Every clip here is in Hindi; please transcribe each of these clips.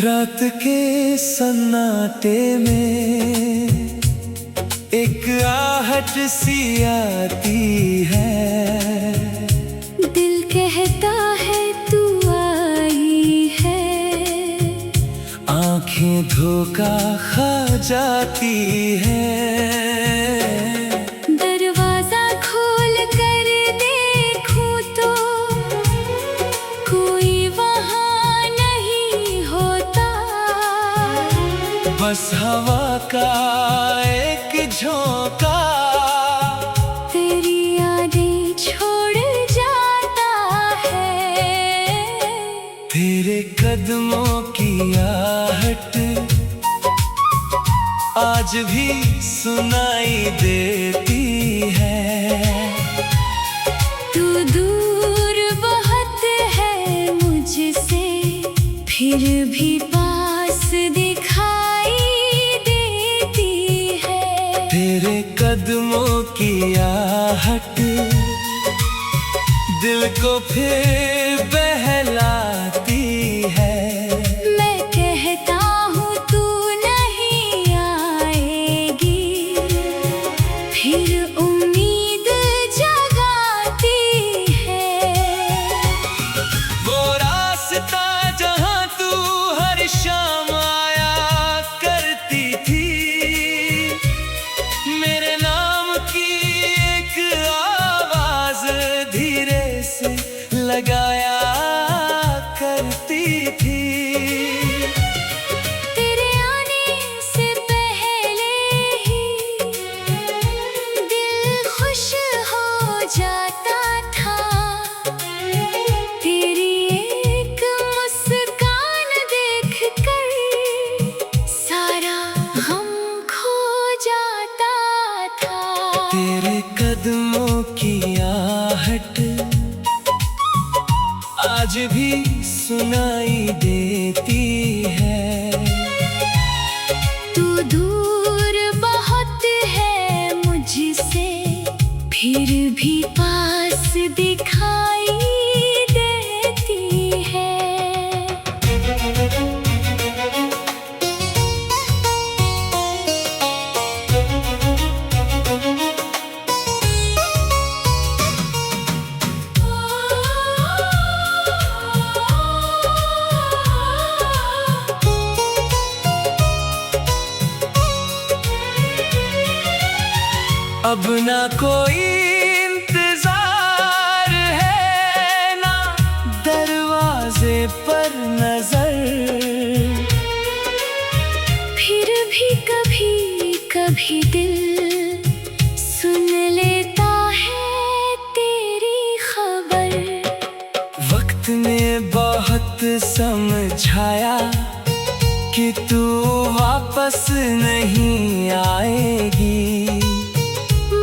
रात के सन्नाटे में एक आहट सी आती है। दिल कहता है तू आई है। आंखें धोखा खा जाती है। दरवाजा खोल कर देखूं तो कोई वहाँ नहीं होता। बस हवा का एक झोंका तेरी यादें छोड़ जाता है। तेरे कदमों की आहट आज भी सुनाई देती है। तू दूर बहुत है मुझसे, फिर भी पास दिखाई देती है। तेरे कदमों की आहट दिल को फिर बहलाती है। मैं कहता हूँ तू नहीं आएगी, फिर उम्मीद जगाती है। वो रास्ता जहाँ तू हर शाम आया करती थी, मेरे नाम की एक आवाज धीरे से लगाया करती थी। तेरे आने से पहले ही दिल खुश हो जाता था। तेरी एक मुस्कान देखकर सारा गम खो जाता था। तेरे कदमों की आहट आज भी सुनाई देती है। तू दूर बहुत है मुझसे, फिर भी पास दिखाई देती है। अब ना कोई इंतजार है, ना दरवाजे पर नजर। फिर भी कभी कभी दिल सुन लेता है तेरी खबर। वक्त ने बहुत समझाया कि तू वापस नहीं आएगी,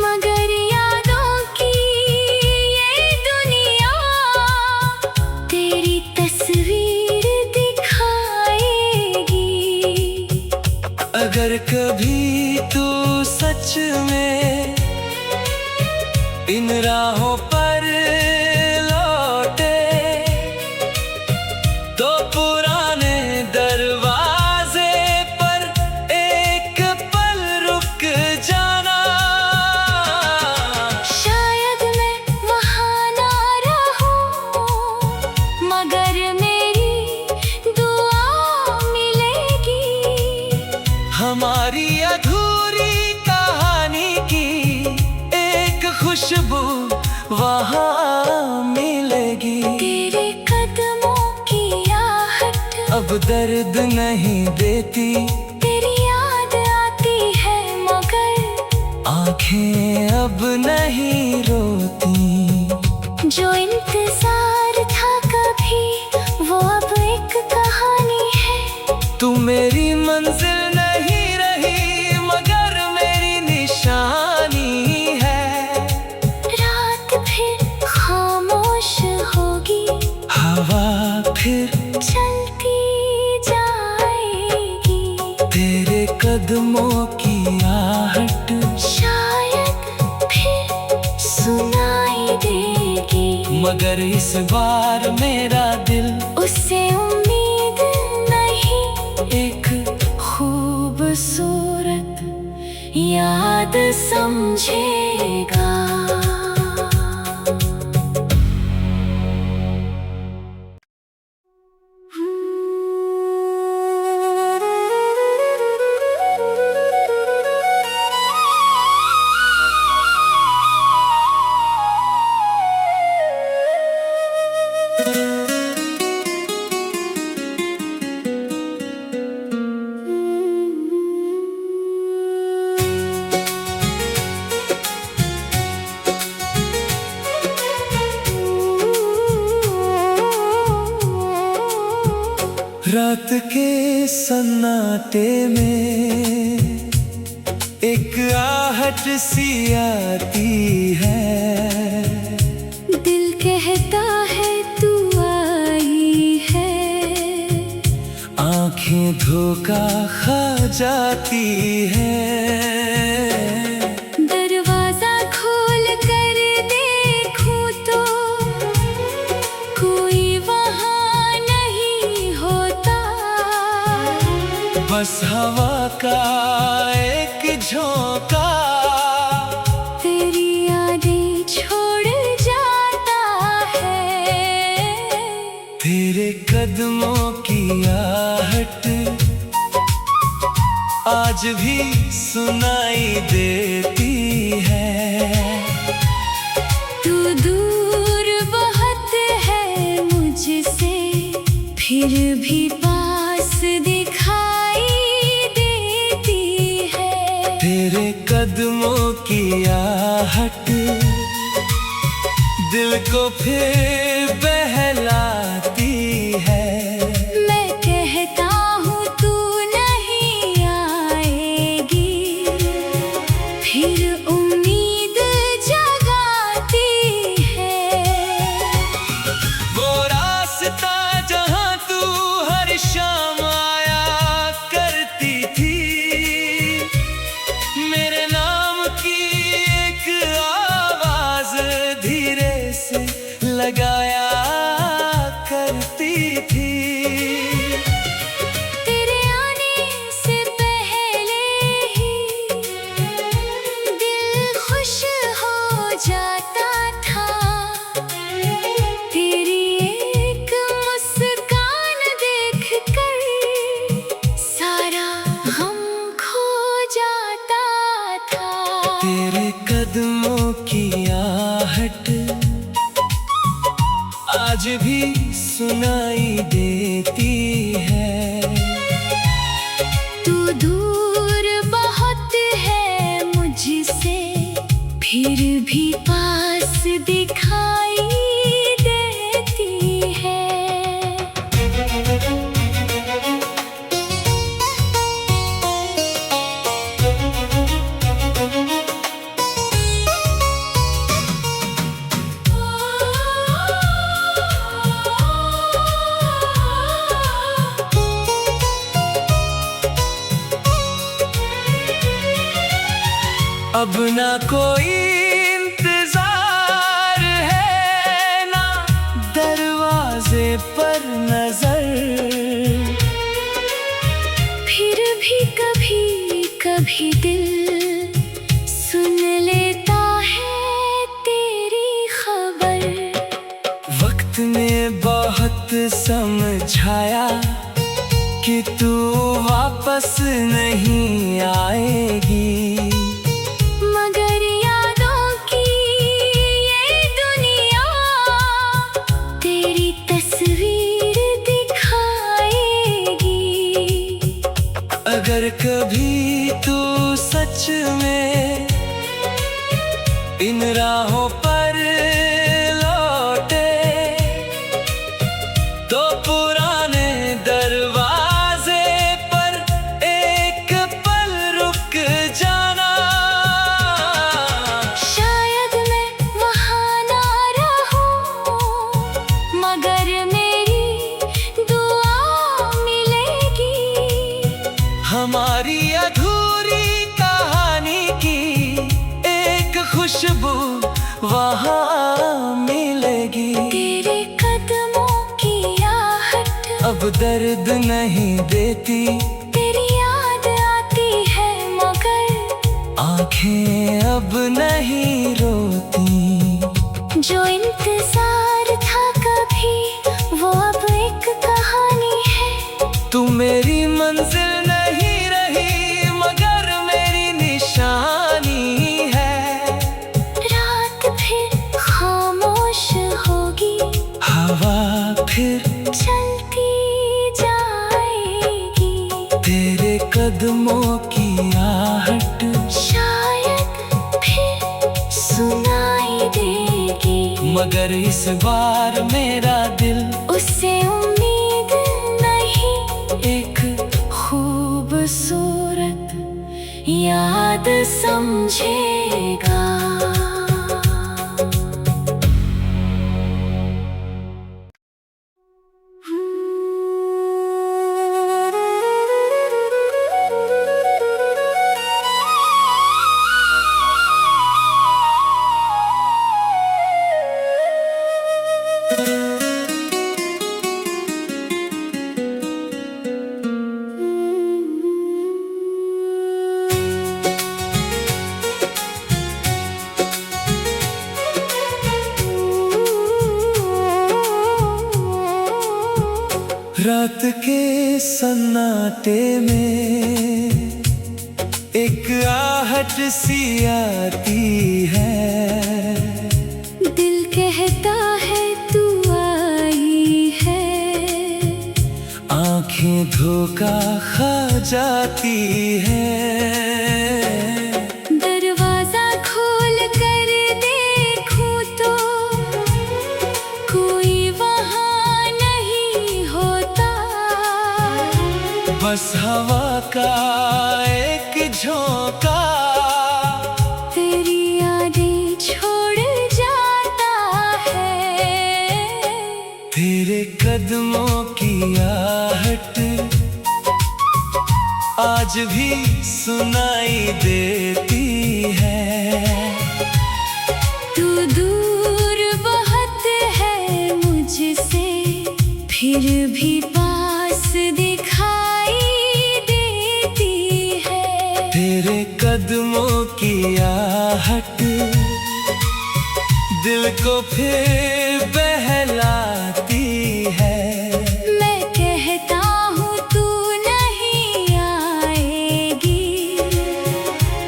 मगर यादों की ये दुनिया तेरी तस्वीर दिखाएगी। अगर कभी तू सच में इन राहों पर लौटे, तो पुराने दरवाजे पर एक पल रुक जाना। शायद मैं वहाँ ना रहूं, मगर मेरी दुआ मिलेगी। हमारी अधूरी कहानी की एक खुशबू वहाँ मिलेगी। तेरे कदमों की आहट अब दर्द नहीं देती, तेरी याद आती है, मगर आंखें अब नहीं रोती। जो इंतजार था कभी वो अब एक कहानी है। तू मेरी मंजिल नहीं रही, मगर मेरी निशानी है। रात फिर खामोश होगी, हवा फिर चलती जाएगी। तेरे कदमों की आहट शायद फिर सुनाई देगी, मगर इस बार मेरा दिल उससे उम्मीद नहीं समझेगा। रात के सन्नाटे में एक आहट सी आती है। दिल कहता है तू आई है। आंखें धोखा खा जाती है। दरवाजा खोल कर देखूं तो कोई वहाँ नहीं होता। बस हवा का एक झोंका तेरी यादें छोड़ जाता है। तेरे कदमों की आहट आज भी सुनाई देती है। तू दूर बहुत है मुझसे, फिर भी पास दिखाई देती है। तेरे कदमों की आहट दिल को फिर बहलाती है। मैं कहता हूँ तू नहीं आएगी, फिर उम्मीद जगाती है। वो रास्ता जहाँ तू हर शाम आया करती थी, मेरे नाम की एक आवाज धीरे से लगाया करती थी। तेरे आने से पहले ही दिल खुश हो जाता था। तेरी एक मुस्कान देखकर सारा गम खो जाता था। तेरे कदमों की आहट आज भी सुनाई देती है। तू दूर बहुत है मुझसे, फिर भी पास दिखाई देती है। अब ना कोई इंतजार है, ना दरवाजे पर नजर। फिर भी कभी कभी दिल सुन लेता है तेरी खबर। वक्त ने बहुत समझाया कि तू वापस नहीं आएगी। मगर यादों की ये दुनिया तेरी तस्वीर दिखाएगी। अगर कभी तू सच में इन राहों पर लौटे, तो पुराने दरवाजे पर एक पल रुक जाना। शायद मैं वहाँ ना रहूं, मगर मेरी दुआ मिलेगी। हमारी अधूरी कहानी की एक खुशबू वहाँ मिलेगी। तेरे कदमों की आहट अब दर्द नहीं देती, तेरी याद आती है मगर आंखें अब नहीं रोती। जो इंतजार था कभी वो अब एक कहानी है। तू मेरी मंजिल नहीं रही मगर मेरी निशानी है। रात फिर खामोश होगी, हवा फिर चलती जाएगी। तेरे कदमों की आहट शायद फिर सुनाई देगी, मगर इस बार मेरा दिल उससे उम्मीद नहीं। एक खूबसूरत याद समझेगा। रात के सन्नाटे में एक आहट सी आती है। दिल कहता है तू आई है। आंखें धोखा खा जाती है। दरवाजा खोल कर देखूं तो कोई वहाँ नहीं होता। बस हवा का एक झोंका तेरी यादें छोड़ जाता है। तेरे कदमों की आहट आज भी सुनाई देती है। तू दूर बहुत है मुझसे, फिर भी पास दिखाई देती है। तेरे कदमों की आहट दिल को फिर बहलाती है। मैं कहता हूँ तू नहीं आएगी,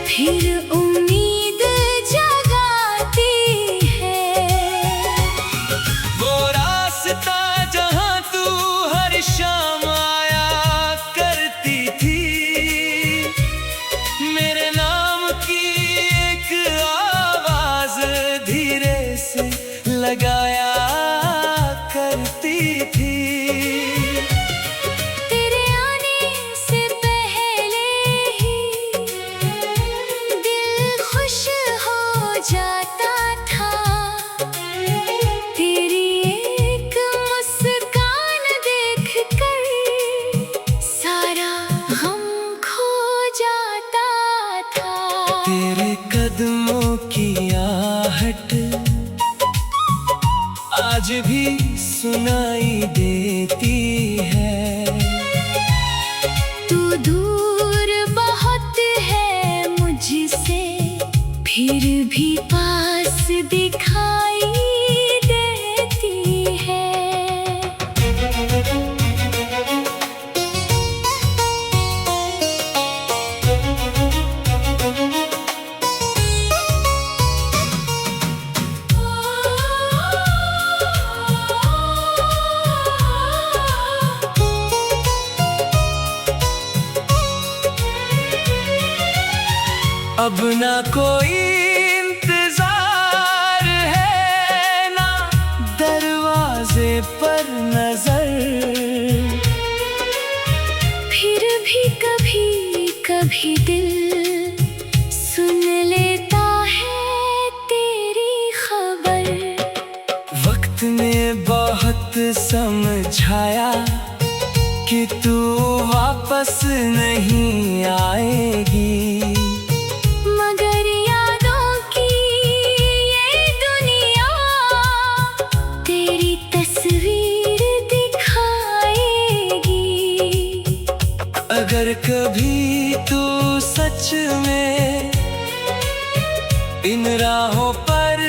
फिर उम्मीद जगाती है। वो रास्ता जहाँ तू हर शाम आया करती थी, मेरे नाम की एक आवाज धीरे से लगाया करती थी। तेरे आने से पहले ही दिल खुश हो जाता था। तेरी एक मुस्कान देखकर सारा गम खो जाता था। तेरे कदमों की आहट आज भी सुनाई देती है। तू दूर बहुत है मुझसे, फिर भी पास दिखाई देती है। अब ना कोई इंतजार है, ना दरवाजे पर नजर। फिर भी कभी कभी दिल सुन लेता है तेरी खबर। वक्त ने बहुत समझाया कि तू वापस नहीं आएगी, मगर यादों की ये दुनिया तेरी तस्वीर दिखाएगी। अगर कभी तू सच में इन राहों पर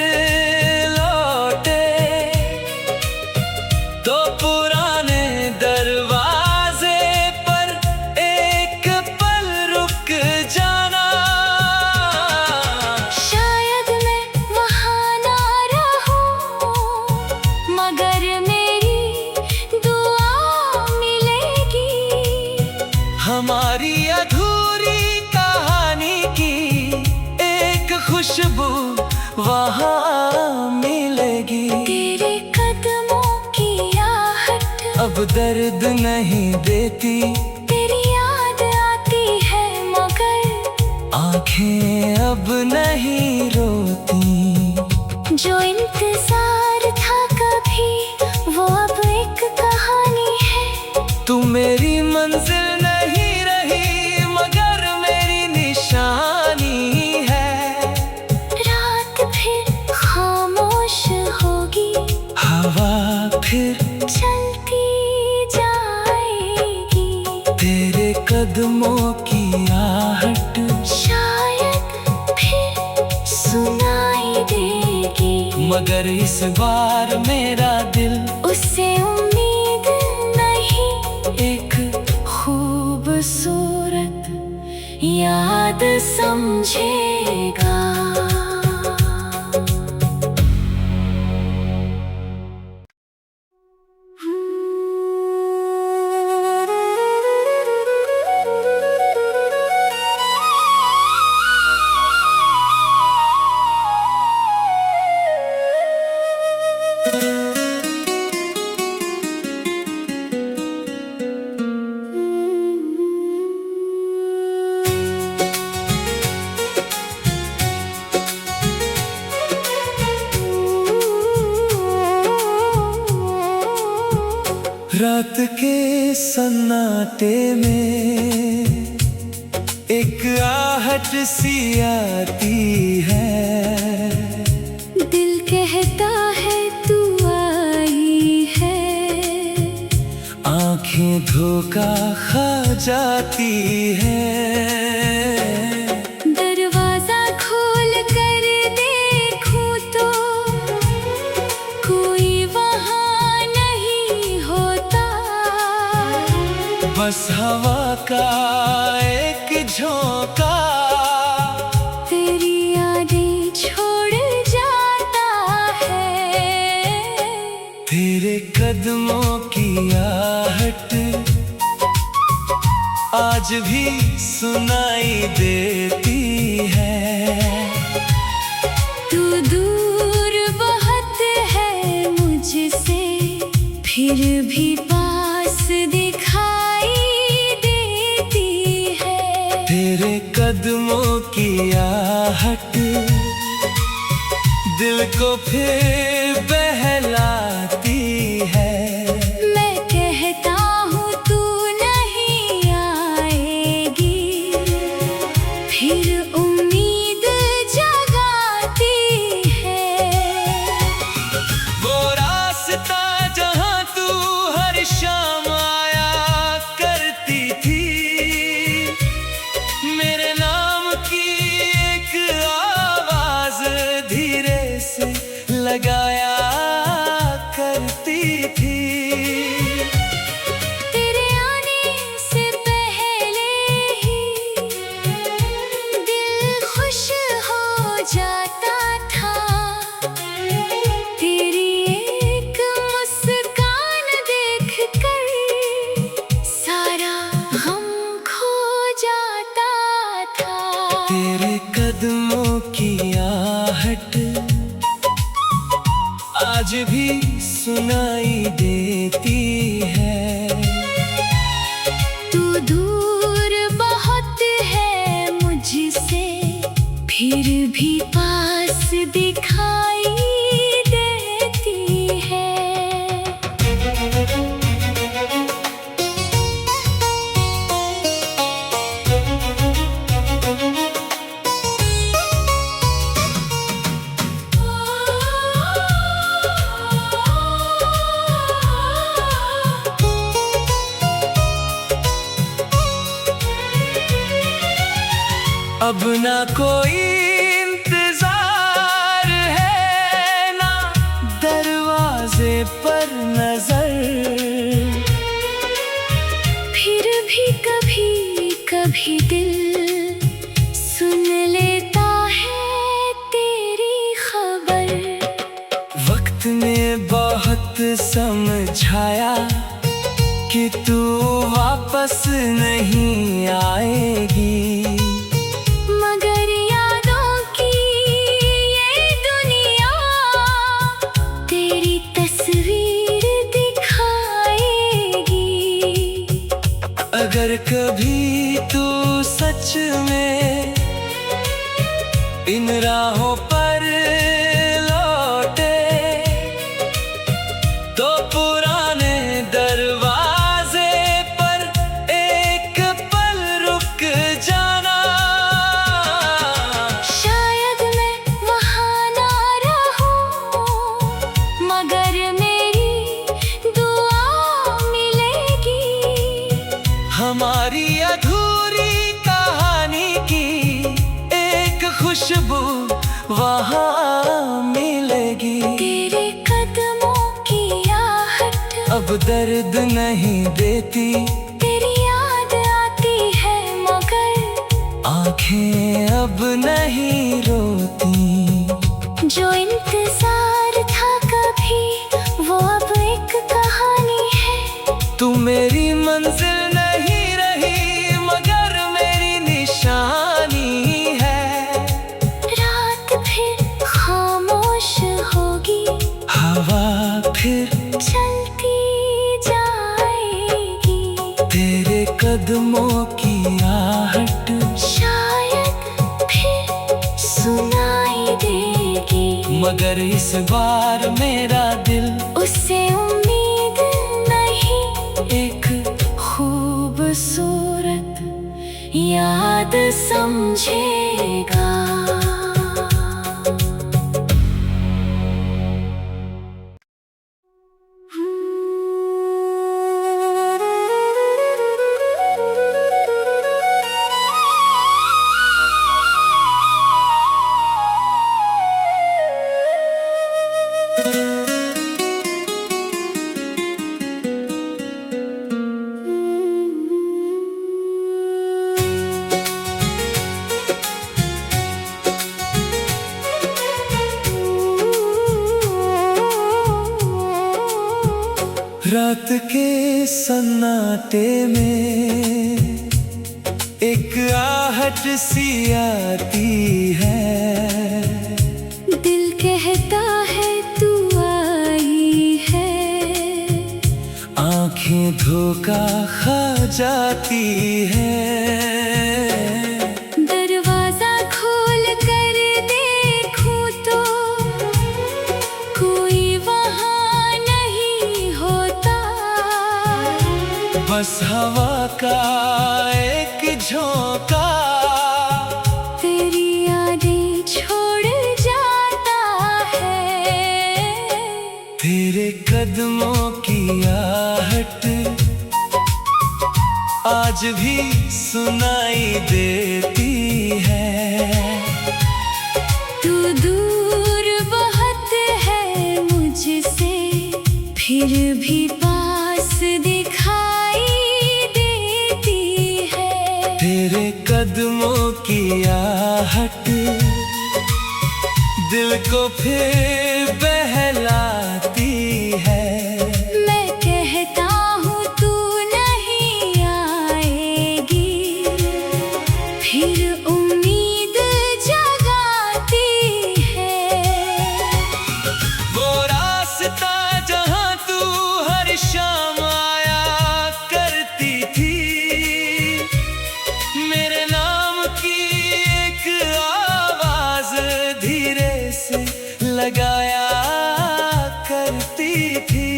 लौटे तो पुराने दरवाजे पर एक पल रुक जाना। शायद मैं वहाँ ना रहूं, मगर मेरी दुआ मिलेगी। हमारी अधूरी कहानी की एक खुशबू वहाँ मिलेगी। तेरे कदमों की आहट अब दर्द नहीं देती, तेरी याद आती है मगर आंखें अब नहीं रोती। जो इंतजार था कभी वो अब एक कहानी है। तू मेरी मंजिल नहीं रही मगर मेरी निशानी है। रात फिर खामोश होगी, हवा फिर चलती जाएगी। तेरे कदमों की आहट शायद फिर सुनाई देगी, मगर इस बार मेरा दिल उससे उम्मीद नहीं। एक खूबसूरत याद समझेगा। रात के सन्नाटे में एक आहट सी आती है। दिल कहता है तू आई है, आंखें धोखा खा जाती है। दरवाजा खोल कर देखूं तो कोई वहाँ नहीं होता। बस हवा का एक झोंका तेरी यादें छोड़ जाता है। तेरे कदमों की आहट आज भी सुनाई देती है। तू दूर बहुत है मुझसे, फिर भी पास दिखाई देती है। तेरे कदमों की आहट दिल को फिर बहलाती है। मैं कहता हूँ तू नहीं आएगी, फिर उम्मीद जगाती है। वो रास्ता जहाँ तू हर शाम आया करती थी, मेरे नाम की एक आवाज धीरे से लगाया करती थी। तेरे आने से पहले ही दिल खुश हो जाता था। तेरी एक मुस्कान देखकर सारा गम खो जाता था। तेरे कदमों की आहट आज भी सुनाई देती है। तू दूर बहुत है मुझसे, फिर भी पास दिखाई देती है। अब ना कोई इंतजार कभी दिल सुन लेता है तेरी खबर। वक्त ने बहुत समझाया कि तू वापस नहीं आएगी, मगर यादों की ये दुनिया तेरी तस्वीर दिखाएगी। अगर कभी तू सच में इन राहों पर लौटे तो पुराने दरवाजे पर एक पल रुक जाना। शायद मैं वहाँ ना रहूं, मगर मेरी दुआ मिलेगी। हमारी अधूरी कहानी की एक खुशबू वहाँ मिलेगी। तेरे कदमों की आहट अब दर्द नहीं देती, तेरी याद आती है मगर आंखें अब नहीं रोती। जो इंतजार था कभी वो अब एक कहानी है। तू मेरी मंजिल नहीं रही मगर मेरी निशानी है। रात फिर खामोश होगी, हवा फिर चलती जाएगी। तेरे कदमों की आहट शायद फिर सुनाई देगी, मगर इस बार मेरा दिल उससे उम्मीद नहीं। एक खूबसूरत याद समझेगा। रात के सन्नाटे में एक आहट सी आती है। दिल कहता है तू आई है, आंखें धोखा खा जाती है। दरवाजा खोल कर देखूं तो कोई वहाँ नहीं होता। बस हवा का एक झोंका तेरी यादें छोड़ जाता है। तेरे कदमों की आहट आज भी सुनाई देती है। तू दूर बहुत है मुझसे, फिर भी पास दिखाई देती है। तेरे कदमों की आहट दिल को फिर बहलाती है। मैं कहता हूँ तू नहीं आएगी, फिर उम्मीद जगाती है। वो रास्ता जहाँ तू हर शाम आया करती थी, मेरे नाम की एक आवाज धीरे से लगाया करती थी।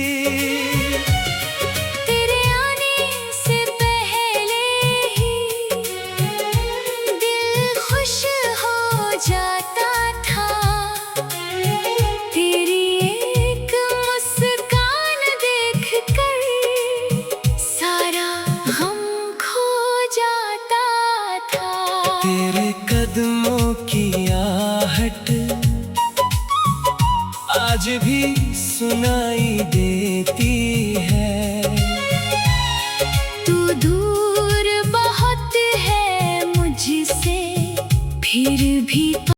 तेरे आने से पहले ही दिल खुश हो जाता था। तेरी एक मुस्कान देखकर सारा गम खो जाता था। तेरे कदमों की आहट आज भी सुनाई देती